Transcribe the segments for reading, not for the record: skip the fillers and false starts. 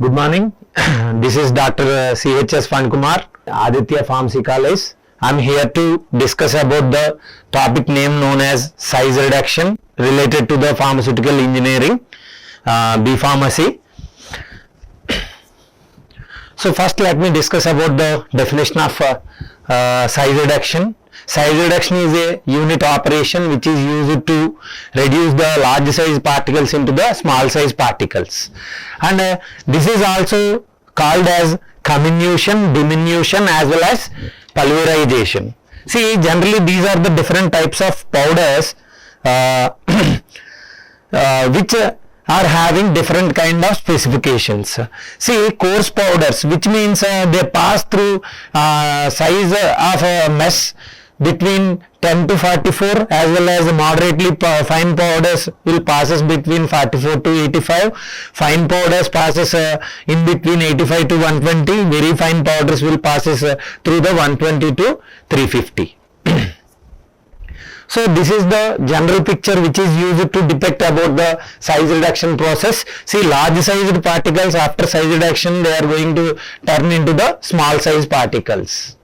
Good morning. This is Dr. CHS Fankumar, Aditya Pharmacy College. I'm here to discuss about the topic name known as size reduction related to the pharmaceutical engineering, B Pharmacy. So first let me discuss about the definition of size reduction. Size reduction is a unit operation which is used to reduce the large size particles into the small size particles, and this is also called as comminution, diminution as well as pulverization. See, generally these are the different types of powders which are having different kind of specifications. See, coarse powders, which means they pass through size of a mesh between 10 to 44, as well as moderately fine powders will passes between 44 to 85. Fine powders passes in between 85 to 120. Very fine powders will passes through the 120 to 350. So this is the general picture which is used to depict about the size reduction process. See, large sized particles after size reduction they are going to turn into the small size particles.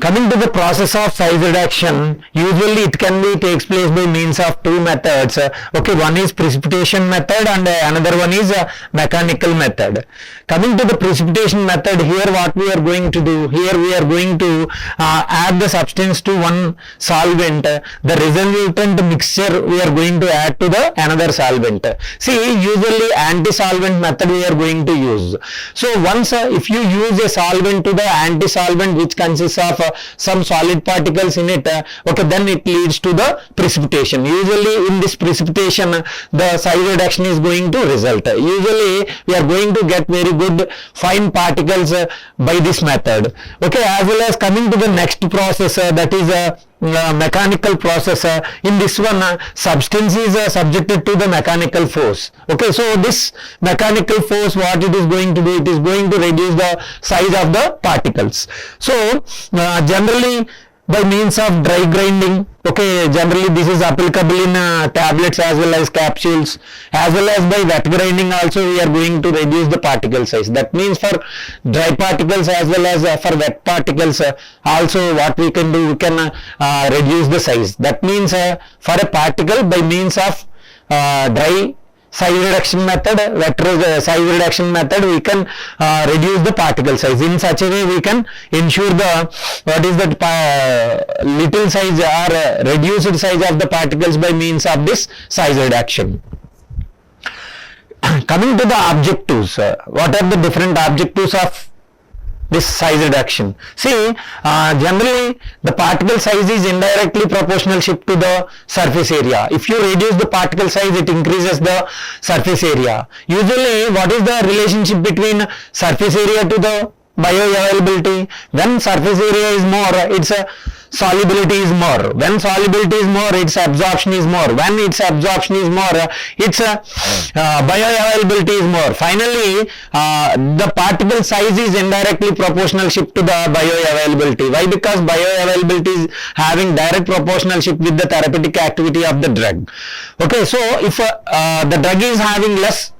Coming to the process of size reduction, usually it can be takes place by means of two methods. Okay, one is precipitation method and another one is mechanical method. Coming to the precipitation method, here what we are going to do, here we are going to add the substance to one solvent. The resultant mixture we are going to add to the another solvent. See, usually anti-solvent method we are going to use. So once if you use a solvent to the anti-solvent which consists of some solid particles in it, okay, then it leads to the precipitation. Usually in this precipitation the size reduction is going to result. Usually we are going to get very good fine particles by this method. Okay, as well as coming to the next process, that is mechanical process. In this one substance is subjected to the mechanical force. Okay, so this mechanical force, what it is going to do, it is going to reduce the size of the particles. So generally by means of dry grinding, okay, generally this is applicable in tablets as well as capsules, as well as by wet grinding also we are going to reduce the particle size. That means for dry particles as well as for wet particles also what we can do, we can reduce the size. That means for a particle by means of dry size reduction method, wet size reduction method, we can reduce the particle size. In such a way we can ensure the what is that little size or reduced size of the particles by means of this size reduction. Coming to the objectives, what are the different objectives of this size reduction? See, generally the particle size is indirectly proportional shift to the surface area. If you reduce the particle size, it increases the surface area. Usually what is the relationship between surface area to the bioavailability? When surface area is more, its solubility is more. When solubility is more, its absorption is more. When its absorption is more, its bioavailability is more. Finally, the particle size is indirectly proportional shift to the bioavailability. Why? Because bioavailability is having direct proportional shift with the therapeutic activity of the drug. Okay, so if the drug is having less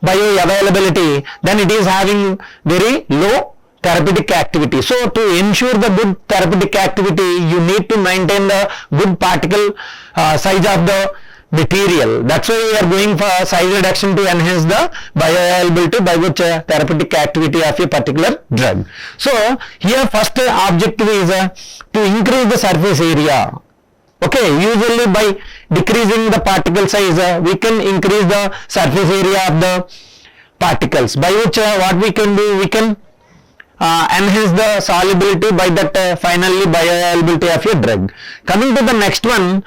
bioavailability, then it is having very low therapeutic activity. So to ensure the good therapeutic activity, you need to maintain the good particle size of the material. That's why we are going for size reduction to enhance the bioavailability by which therapeutic activity of a particular drug. So here first objective is to increase the surface area. Okay, usually by decreasing the particle size, we can increase the surface area of the particles, by which what we can do, we can enhance the solubility, by that finally bioavailability of your drug. Coming to the next one,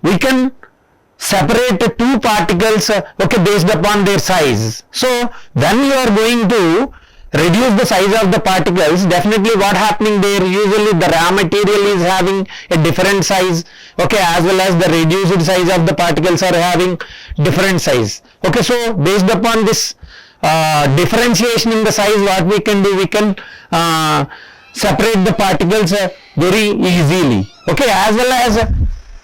we can separate two particles, okay, based upon their size. So when you are going to reduce the size of the particles, definitely what happening there, usually the raw material is having a different size, okay, as well as the reduced size of the particles are having different size. Okay, so based upon this differentiation in the size, what we can do, we can separate the particles very easily. Okay, as well as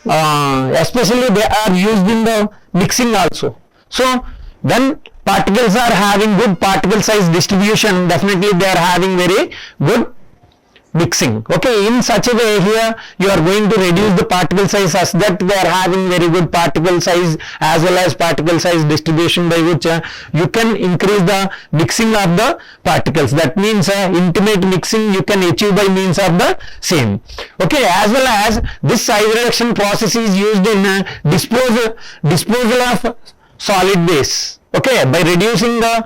especially they are used in the mixing also. So when particles are having good particle size distribution, definitely they are having very good mixing. Okay, in such a way here you are going to reduce the particle size such that they are having very good particle size as well as particle size distribution, by which you can increase the mixing of the particles. That means intimate mixing you can achieve by means of the same. Okay, as well as this size reduction process is used in disposal of solid waste. Okay, by reducing the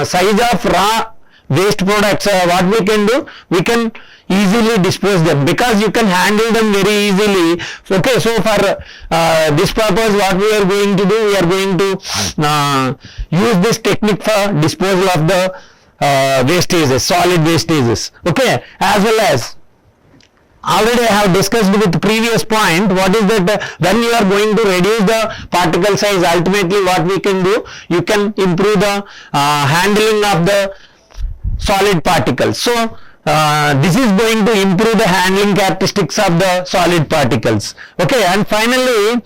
size of raw waste products, what we can do, we can easily dispose them because you can handle them very easily. Okay, so for this purpose what we are going to do, we are going to use this technique for disposal of the wastages, solid wastages. Okay, as well as already I have discussed with the previous point, what is that when you are going to reduce the particle size, ultimately what we can do, you can improve the handling of the solid particles. So this is going to improve the handling characteristics of the solid particles. Okay, and finally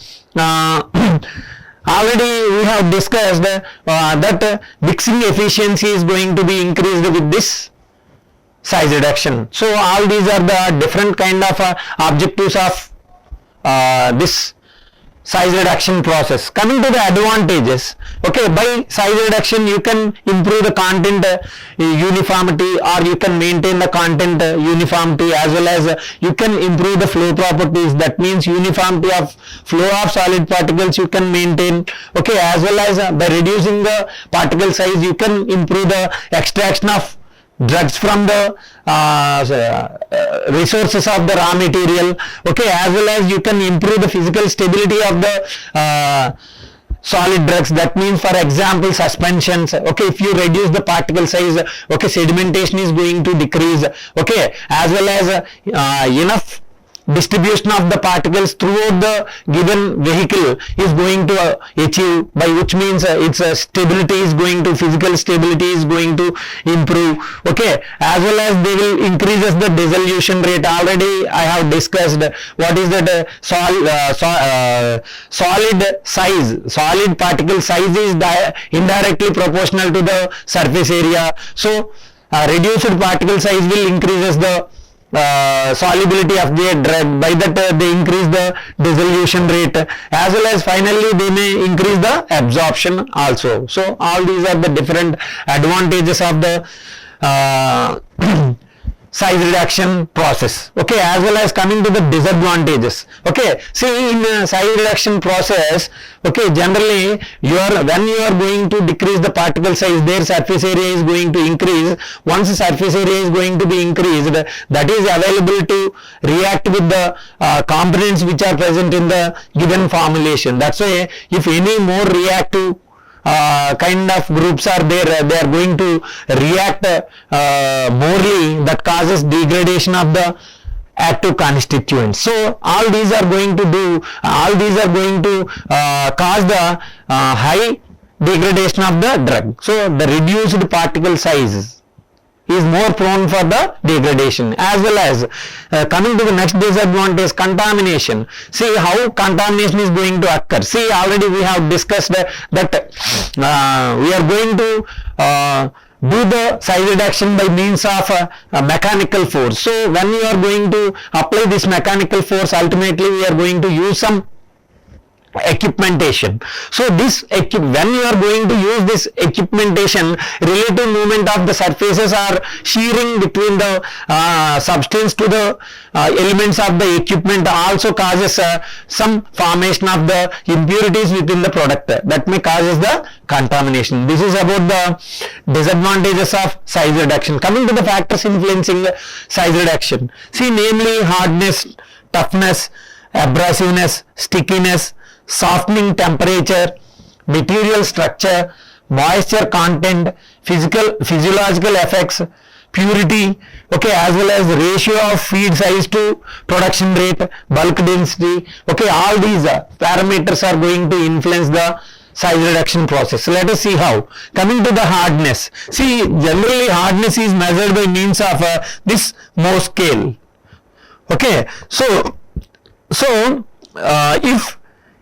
already we have discussed that mixing efficiency is going to be increased with this size reduction. So all these are the different kind of objectives of this size reduction process. Coming to the advantages, okay, by size reduction you can improve the content uniformity, or you can maintain the content uniformity, as well as you can improve the flow properties. That means uniformity of flow of solid particles you can maintain. Okay, as well as by reducing the particle size you can improve the extraction of drugs from the resources of the raw material. Okay, as well as you can improve the physical stability of the solid drugs. That means, for example, suspensions. Okay, if you reduce the particle size, okay, sedimentation is going to decrease. Okay, as well as enough distribution of the particles throughout the given vehicle is going to achieve, by which means its stability is going to, physical stability is going to improve. Okay, as well as they will increases the dissolution rate. Already I have discussed what is that solid size, solid particle size is indirectly proportional to the surface area. So reduced particle size will increases the solubility of the drug, by that they increase the dissolution rate, as well as finally they may increase the absorption also. So all these are the different advantages of the size reduction process. Okay, as well as coming to the disadvantages. Okay, see, in size reduction process, okay, generally when you are going to decrease the particle size, their surface area is going to increase. Once the surface area is going to be increased, that is available to react with the components which are present in the given formulation. That's why if any more reactive kind of groups are there, they are going to react morely, that causes degradation of the active constituents. So all these are going to cause the high degradation of the drug. So the reduced particle size is more prone for the degradation. As well as coming to the next disadvantage, contamination. See how contamination is going to occur. See, already we have discussed that we are going to do the size reduction by means of mechanical force. So when you are going to apply this mechanical force, ultimately we are going to use some equipmentation. So this when you are going to use this equipmentation, relative movement of the surfaces are shearing between the substance to the elements of the equipment also causes some formation of the impurities within the product, that may causes the contamination. This is about the disadvantages of size reduction. Coming to the factors influencing size reduction, see, namely hardness, toughness, abrasiveness, stickiness, softening temperature, material structure, moisture content, physiological effects, purity, okay, as well as ratio of feed size to production rate, bulk density. Okay, all these parameters are going to influence the size reduction process. So let us see how. Coming to the hardness, see, generally hardness is measured by means of this Mohs scale. Okay, so if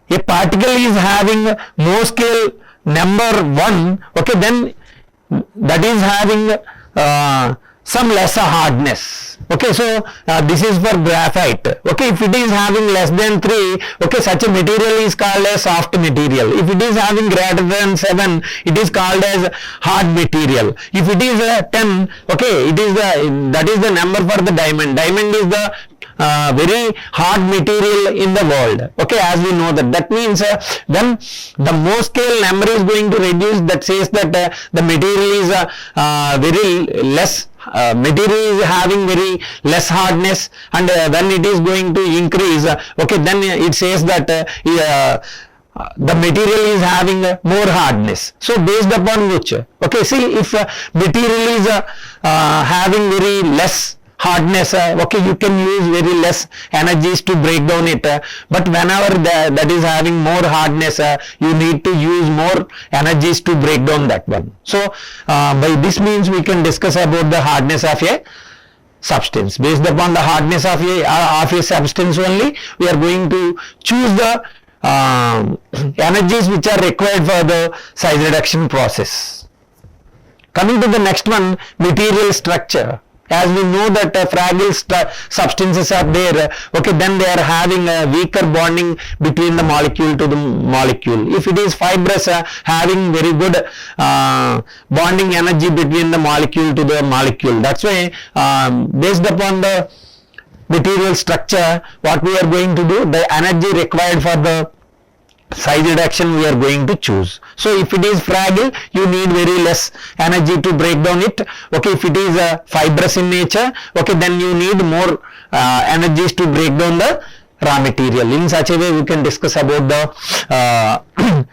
a particle is having Mohs scale number 1, okay, then that is having some lesser hardness. Okay, so this is for graphite. Okay, if it is having less than 3, okay, such a material is called as soft material. If it is having greater than 7, it is called as hard material. If it is 10, okay, it is that is the number for the diamond. Diamond is the very hard material in the world. Okay, as we know that means when the Mohs scale number is going to reduce, that says that the material is very less. Material is having very less hardness, and when it is going to increase, okay, then it says that the material is having more hardness. So based upon which, okay, see, if material is having very less hardness, okay, you can use very less energies to break down it, but whenever that is having more hardness, you need to use more energies to break down that one. So by this means we can discuss about the hardness of a substance. Based upon the hardness of a substance only, we are going to choose the energies which are required for the size reduction process. Coming to the next one, material structure. As we know that fragile substances are there, okay, then they are having a weaker bonding between the molecule to the molecule. If it is fibrous, having very good bonding energy between the molecule to the molecule. That's why based upon the material structure, what we are going to do, the energy required for the size reduction we are going to choose. So if it is fragile, you need very less energy to break down it. Okay, if it is fibrous in nature, okay, then you need more energies to break down the raw material. In such a way we can discuss about the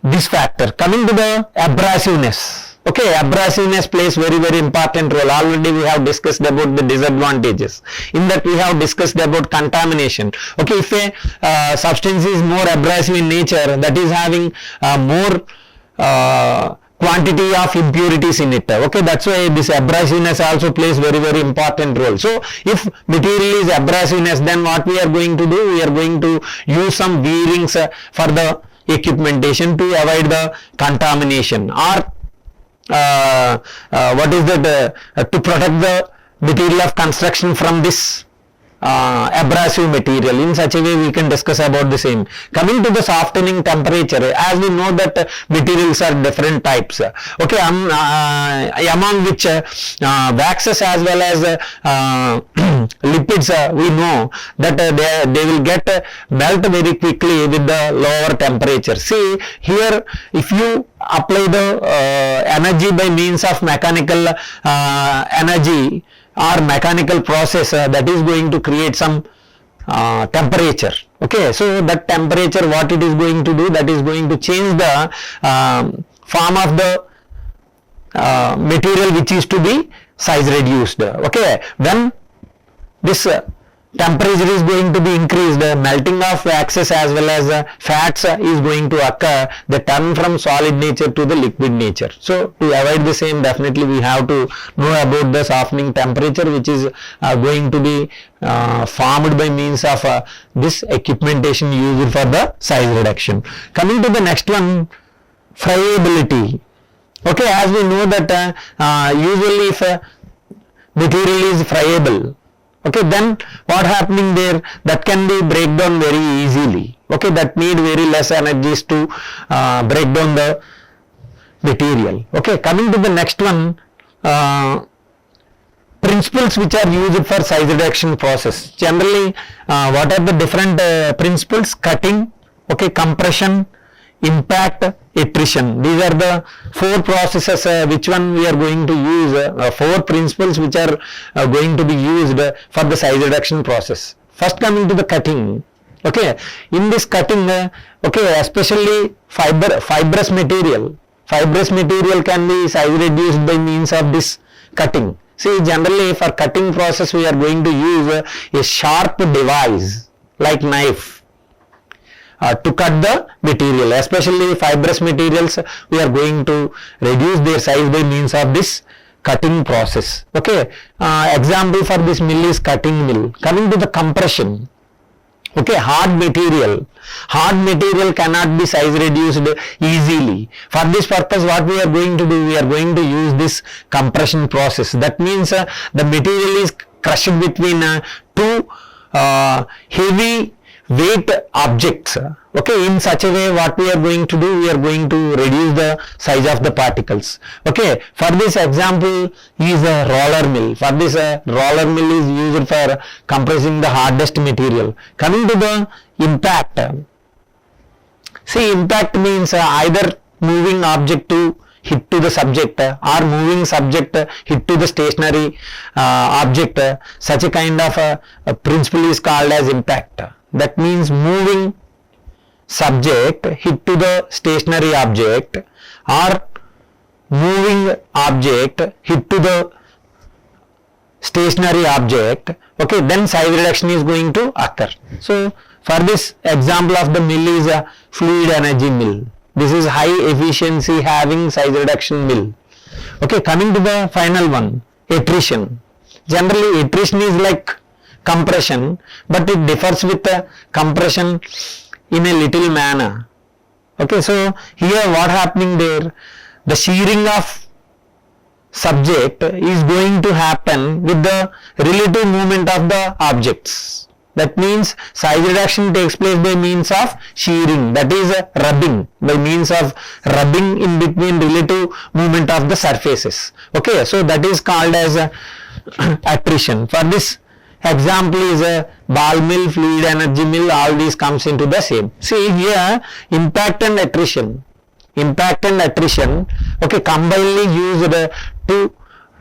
this factor. Coming to the abrasiveness. Okay, abrasiveness plays very important role. Already we have discussed about the disadvantages. In that we have discussed about contamination. Okay, if a substance is more abrasive in nature, that is having more quantity of impurities in it. Okay, that's why this abrasiveness also plays very important role. So if material is abrasiveness, then what we are going to do, we are going to use some wearings for the equipmentation to avoid the contamination, or what is that, to protect the material of construction from this abrasive material. In such a way we can discuss about the same. Coming to the softening temperature, as we know that materials are different types, okay, among which waxes as well as lipids, we know that they will get melt very quickly with the lower temperature. See here, if you apply the energy by means of mechanical energy or mechanical process, that is going to create some temperature. Okay, so that temperature, what it is going to do, that is going to change the form of the material which is to be size reduced. Okay, when this temperature is going to be increased, melting of waxes as well as fats is going to occur. They turn from solid nature to the liquid nature. So to avoid the same, definitely we have to know about the softening temperature, which is going to be formed by means of this equipmentation used for the size reduction. Coming to the next one, friability. Okay, as we know that usually if material is friable, okay, then what happening there, that can be break down very easily. Okay, that need very less energies to break down the material. Okay, coming to the next one, principles which are used for size reduction process. Generally, what are the different principles? Cutting, okay, compression, impact, attrition. These are the four processes which one we are going to use, four principles which are going to be used for the size reduction process. First, coming to the cutting. Okay, in this cutting, okay, especially fibrous material can be size reduced by means of this cutting. See, generally for cutting process we are going to use a sharp device like knife to cut the material. Especially fibrous materials, we are going to reduce their size by means of this cutting process. Okay, example for this mill is cutting mill. Coming to the compression, Okay, hard material cannot be size reduced easily. For this purpose, what we are going to do, we are going to use this compression process. That means the material is crushed between two heavy weight objects. Okay, in such a way, what we are going to do, we are going to reduce the size of the particles. Okay, for this example is a roller mill. For this roller mill is used for compressing the hardest material. Coming to the impact. See, impact means either moving object to hit to the subject or moving subject hit to the stationary object. Such a kind of a principle is called as impact. That means moving subject hit to the stationary object or moving object hit to the stationary object. Okay, then size reduction is going to occur. So for this example of the mill is a fluid energy mill. This is high efficiency having size reduction mill. Okay, coming to the final one, attrition. Generally attrition is like compression, but it differs with the compression in a little manner. Okay, so here what happening there, the shearing of subject is going to happen with the relative movement of the objects. That means size reduction takes place by means of shearing, that is rubbing, by means of rubbing in between relative movement of the surfaces. Okay, so that is called as attrition. For this example is a ball mill, fluid energy mill, all these comes into the same. See here, impact and attrition. Impact and attrition, okay, combinedly used to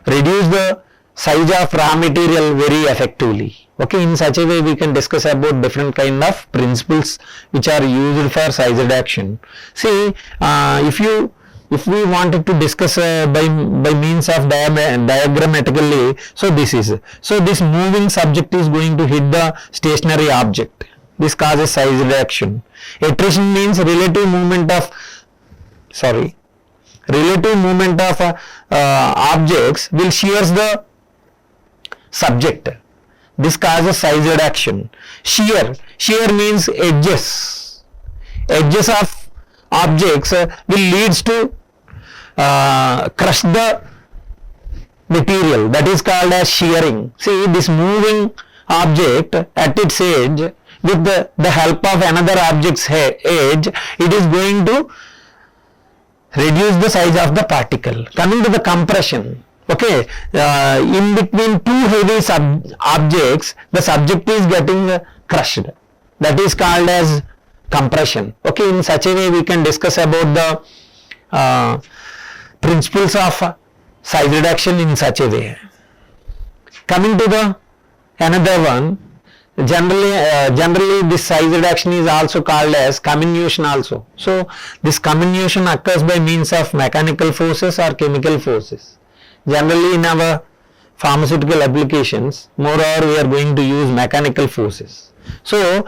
reduce the size of raw material very effectively. Okay, in such a way we can discuss about different kind of principles which are used for size reduction. See, if we wanted to discuss by means of diagrammatically, so this is, so this moving subject is going to hit the stationary object. This causes size reduction. Attrition means relative movement of objects will shears the subject. This causes size reduction. Shear means edges of objects will leads to crush the material, that is called as shearing. See, this moving object at its edge, with the help of another object's edge, it is going to reduce the size of the particle. Coming to the compression, okay, in between two heavy objects, the subject is getting crushed. That is called as compression. Okay, in such a way we can discuss about the principles of size reduction in such a way. Coming to the another one, generally this size reduction is also called as comminution also. So this comminution occurs by means of mechanical forces or chemical forces. Generally in our pharmaceutical applications, moreover we are going to use mechanical forces. So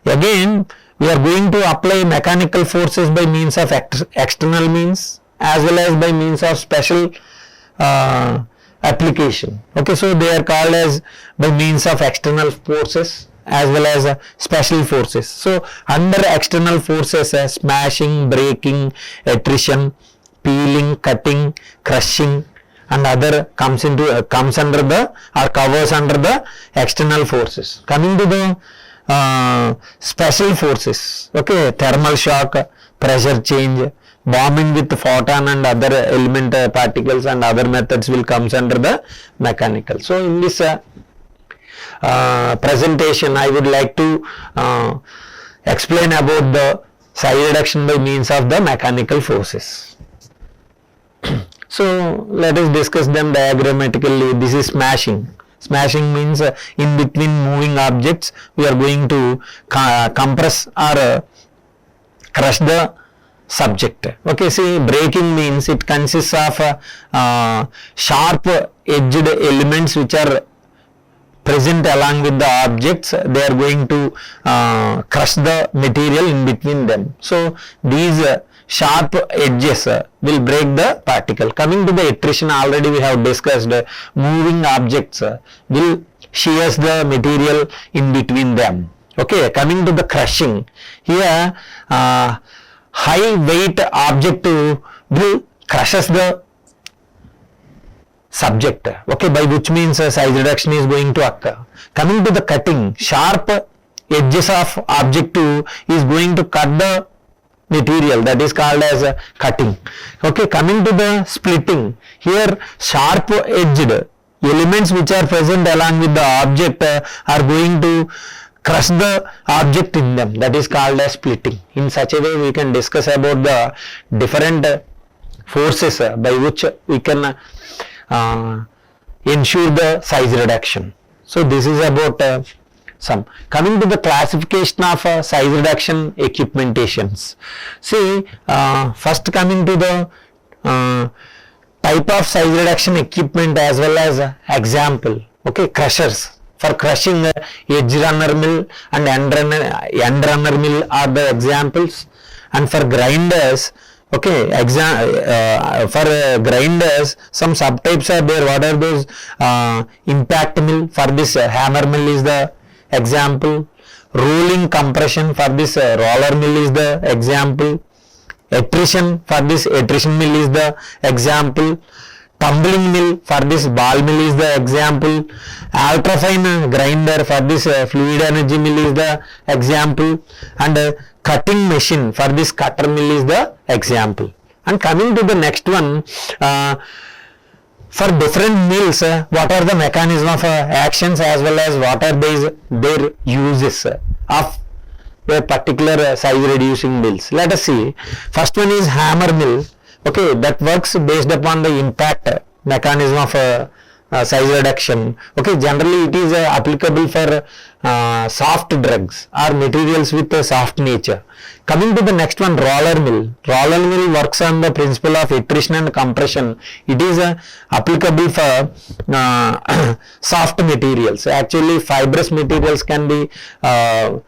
again we are going to apply mechanical forces by means of external means as well as by means of special application. Okay, so they are called as by means of external forces as well as special forces. So under external forces, smashing, breaking, attrition, peeling, cutting, crushing and other comes under the or covers under the external forces. Coming to the special forces, okay, thermal shock, pressure change, bombing with photon and other element particles and other methods will comes under the mechanical. So in this presentation I would like to explain about the size reduction by means of the mechanical forces. So let us discuss them diagrammatically. This is smashing. Smashing means in between moving objects we are going to compress or crush the subject. Okay, see, breaking means it consists of sharp edged elements which are present along with the objects. They are going to crush the material in between them. So these sharp edges will break the particle. Coming to the attrition, already we have discussed, moving objects will shears the material in between them. Okay, coming to the crushing, here high weight object will crushes the subject, okay, by which means size reduction is going to occur. Coming to the cutting, sharp edges of object is going to cut the material, that is called as cutting. Okay, coming to the splitting, here sharp edged elements which are present along with the object are going to crush the object in them, that is called as splitting. In such a way we can discuss about the different forces by which we can ensure the size reduction. So this is about some. Coming to the classification of size reduction equipmentations. See, first coming to the type of size reduction equipment as well as example. Okay, crushers. For crushing, edge runner mill and end runner mill are the examples. And for grinders, okay, for grinders, some subtypes are there. What are those? Impact mill, for this hammer mill is the example. Rolling compression, for this roller mill is the example. Attrition, for this attrition mill is the example. Tumbling mill, for this ball mill is the example. Ultrafine grinder, for this fluid energy mill is the example. And cutting machine, for this cutter mill is the example. And coming to the next one, for different mills, what are the mechanism of actions as well as what are their uses of a particular size reducing mills. Let us see. First one is hammer mill. Okay, that works based upon the impact mechanism of size reduction. Okay, generally it is applicable for soft drugs or materials with a soft nature. Coming to the next one, roller mill. Roller mill works on the principle of attrition and compression. It is applicable for soft materials. Actually, fibrous materials can be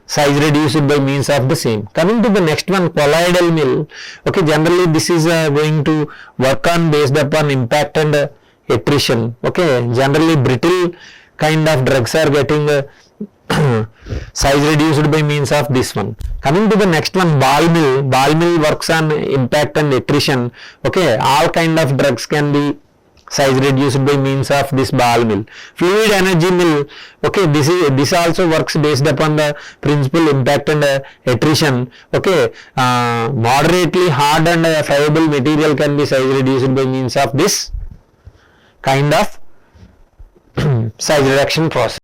size reduced by means of the same. Coming to the next one, colloidal mill. Okay, generally this is going to work on based upon impact and attrition. Okay, generally brittle kind of drugs are getting size reduced by means of this one. Coming to the next one, ball mill. Ball mill works on impact and attrition. Okay, all kind of drugs can be size reduced by means of this ball mill. Fluid energy mill. Okay, this also works based upon the principle impact and attrition. Okay, moderately hard and friable material can be size reduced by means of this kind of size reduction process.